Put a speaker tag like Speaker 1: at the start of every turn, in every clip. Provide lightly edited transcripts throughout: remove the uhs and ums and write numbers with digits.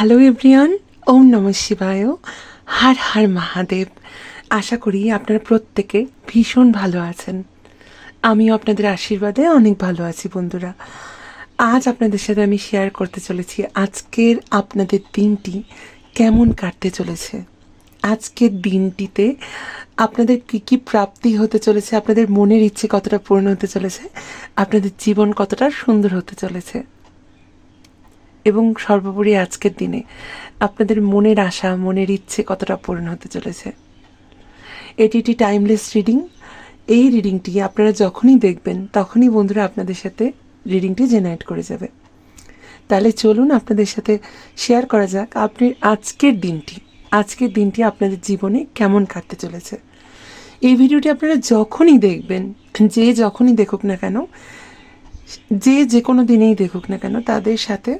Speaker 1: Hello everyone, ওম নমঃ শিবায়, হর হর মহাদেব। আশা করি আপনারা প্রত্যেকে ভীষণ ভালো আছেন। আমিও আপনাদের আশীর্বাদে অনেক ভালো আছি বন্ধুরা। আজ আপনাদের সাথে আমি শেয়ার করতে চলেছি আজকের আপনাদের দিনটি কেমন কাটতে চলেছে। আজকের দিনটিতে আপনাদের কী কী প্রাপ্তি হতে চলেছে, আপনাদের মনের ইচ্ছে কতটা পূর্ণ হতে চলেছে, আপনাদের জীবন কতটা সুন্দর হতে চলেছে, এবং সর্বোপরি আজকের দিনে আপনাদের মনের আশা, মনের ইচ্ছে কতটা পূরণ হতে চলেছে। এটি একটি টাইমলেস রিডিং। এই রিডিংটি আপনারা যখনই দেখবেন তখনই বন্ধুরা আপনাদের সাথে রিডিংটি জেনারেট করে যাবে। তাহলে চলুন আপনাদের সাথে শেয়ার করা যাক আপনি আজকের দিনটি আপনাদের জীবনে কেমন কাটতে চলেছে। এই ভিডিওটি আপনারা যখনই দেখবেন, যখনই দেখুক না কেন, যে কোনো দিনেই দেখুক না কেন, তাদের সাথে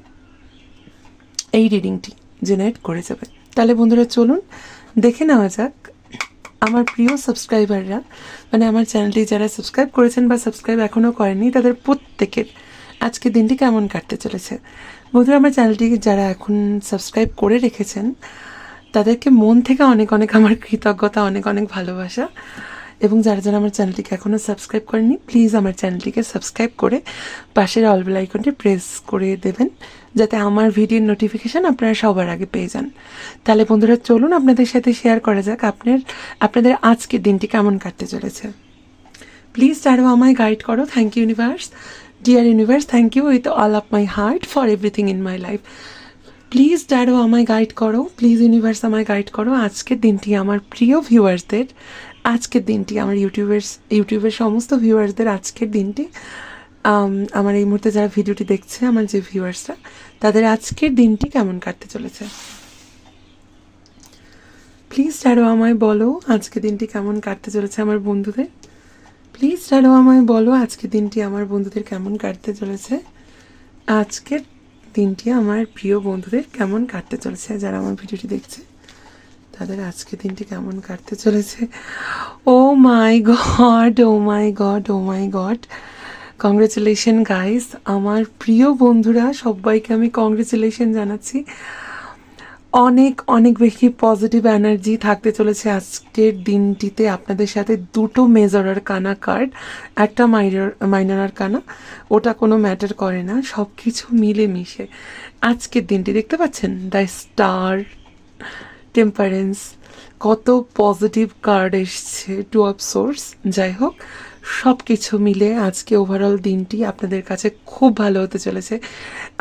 Speaker 1: এই রিডিংটি জেনারেট করে যাবে। তাহলে বন্ধুরা চলুন দেখে নেওয়া যাক আমার প্রিয় সাবস্ক্রাইবাররা, মানে আমার চ্যানেলটি যারা সাবস্ক্রাইব করেছেন বা সাবস্ক্রাইব এখনও করেননি, তাদের প্রত্যেকের আজকের দিনটি কেমন কাটতে চলেছে। বন্ধুরা আমার চ্যানেলটিকে যারা এখন সাবস্ক্রাইব করে রেখেছেন তাদেরকে মন থেকে অনেক অনেক আমার কৃতজ্ঞতা, অনেক অনেক ভালোবাসা। এবং যারা যারা আমার চ্যানেলটিকে এখনও সাবস্ক্রাইব করেননি, প্লিজ আমার চ্যানেলটিকে সাবস্ক্রাইব করে পাশের অল বেল আইকনটি প্রেস করে দেবেন, যাতে আমার ভিডিওর নোটিফিকেশান আপনারা সবার আগে পেয়ে যান। তাহলে বন্ধুরা চলুন আপনাদের সাথে শেয়ার করা যাক আপনাদের আজকের দিনটি কেমন কাটতে চলেছে। প্লিজ ট্যারো আমায় গাইড করো। Thank you universe, dear universe, thank you with all of my heart for everything in my life. Please tarot আমায় গাইড করো, প্লিজ ইউনিভার্স আমায় গাইড করো। আজকের দিনটি আমার প্রিয় ভিউয়ার্সদের, আজকের দিনটি আমার ইউটিউবের সমস্ত ভিউয়ার্সদের আজকের দিনটি, আমার এই মুহূর্তে যারা ভিডিওটি দেখছে, আমার যে ভিউয়ার্সরা, তাদের আজকের দিনটি কেমন কাটতে চলেছে। প্লিজ ট্যারো আমায় বলো আজকের দিনটি কেমন কাটতে চলেছে আমার বন্ধুদের। প্লিজ ট্যারো আমায় বলো আজকের দিনটি আমার বন্ধুদের কেমন কাটতে চলেছে। আজকের দিনটি আমার প্রিয় বন্ধুদের কেমন কাটতে চলেছে, যারা আমার ভিডিওটি দেখছে তাদের আজকের দিনটি কেমন কাটতে চলেছে। ও মাই গড, ও মাই গড, ও মাই গড, কংগ্রেচুলেশন গাইস। আমার প্রিয় বন্ধুরা সবাইকে আমি কংগ্রেচুলেশন জানাচ্ছি। অনেক অনেক বেশি পজিটিভ এনার্জি থাকতে চলেছে আজকের দিনটিতে। আপনাদের সাথে দুটো মেজর আরকানা কার্ড, একটা মাইনর আরকানা, ওটা কোনো ম্যাটার করে না, সব কিছু মিলেমিশে আজকের দিনটি দেখতে পাচ্ছেন। দ্য স্টার, টেম্পারেন্স, কত পজিটিভ কার্ড এসছে, টু অফ সোর্স। যাই হোক, সব কিছু মিলে আজকে ওভারঅল দিনটি আপনাদের কাছে খুব ভালো হতে চলেছে।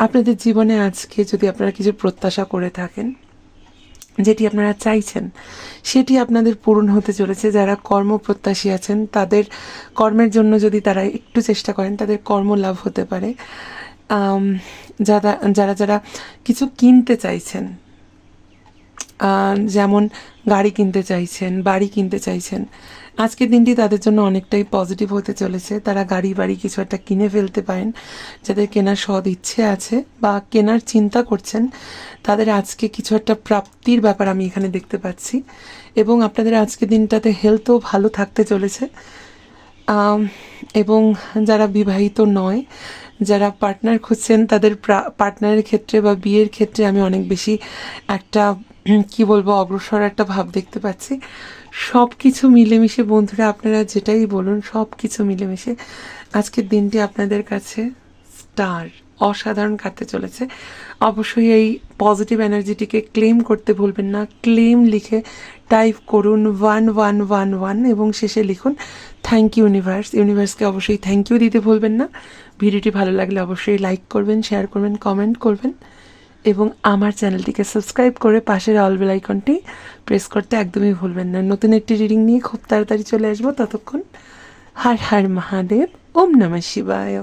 Speaker 1: আপনাদের জীবনে আজকে যদি আপনারা কিছু প্রত্যাশা করে থাকেন, যেটি আপনারা চাইছেন, সেটি আপনাদের পূরণ হতে চলেছে। যারা কর্মপ্রত্যাশী আছেন, তাদের কর্মের জন্য যদি তারা একটু চেষ্টা করেন, তাদের কর্ম লাভ হতে পারে। যারা যারা কিছু কিনতে চাইছেন, যেমন গাড়ি কিনতে চাইছেন, বাড়ি কিনতে চাইছেন, আজকের দিনটি তাদের জন্য অনেকটাই পজিটিভ হতে চলেছে। তারা গাড়ি বাড়ি কিছু একটা কিনে ফেলতে পারেন। যাদের কেনার সদ ইচ্ছে আছে বা কেনার চিন্তা করছেন, তাদের আজকে কিছু একটা প্রাপ্তির ব্যাপার আমি এখানে দেখতে পাচ্ছি। এবং আপনাদের আজকের দিনটাতে হেলথও ভালো থাকতে চলেছে। এবং যারা বিবাহিত নয়, যারা পার্টনার খুঁজছেন, তাদের পার্টনারের ক্ষেত্রে বা বিয়ের ক্ষেত্রে আমি অনেক বেশি একটা কি বলবো, অগ্রসর একটা ভাব দেখতে পাচ্ছি। সব কিছু মিলেমিশে বন্ধুরা, আপনারা যেটাই বলুন, সব কিছু মিলেমিশে আজকের দিনটি আপনাদের কাছে স্টার, অসাধারণ কাটতে চলেছে। অবশ্যই এই পজিটিভ এনার্জিটিকে ক্লেম করতে ভুলবেন না। ক্লেম লিখে টাইপ করুন 1111 এবং শেষে লিখুন থ্যাংক ইউ ইউনিভার্স। ইউনিভার্সকে অবশ্যই থ্যাংক ইউ দিতে ভুলবেন না। ভিডিওটি ভালো লাগলে অবশ্যই লাইক করবেন, শেয়ার করবেন, কমেন্ট করবেন এবং আমার চ্যানেলটিকে সাবস্ক্রাইব করে পাশের অল বেল আইকনটি প্রেস করতে একদমই ভুলবেন না। নতুন একটি রিডিং নিয়ে খুব তাড়াতাড়ি চলে আসবো। ততক্ষণ হর হর মহাদেব, ওম নমঃ শিবায়।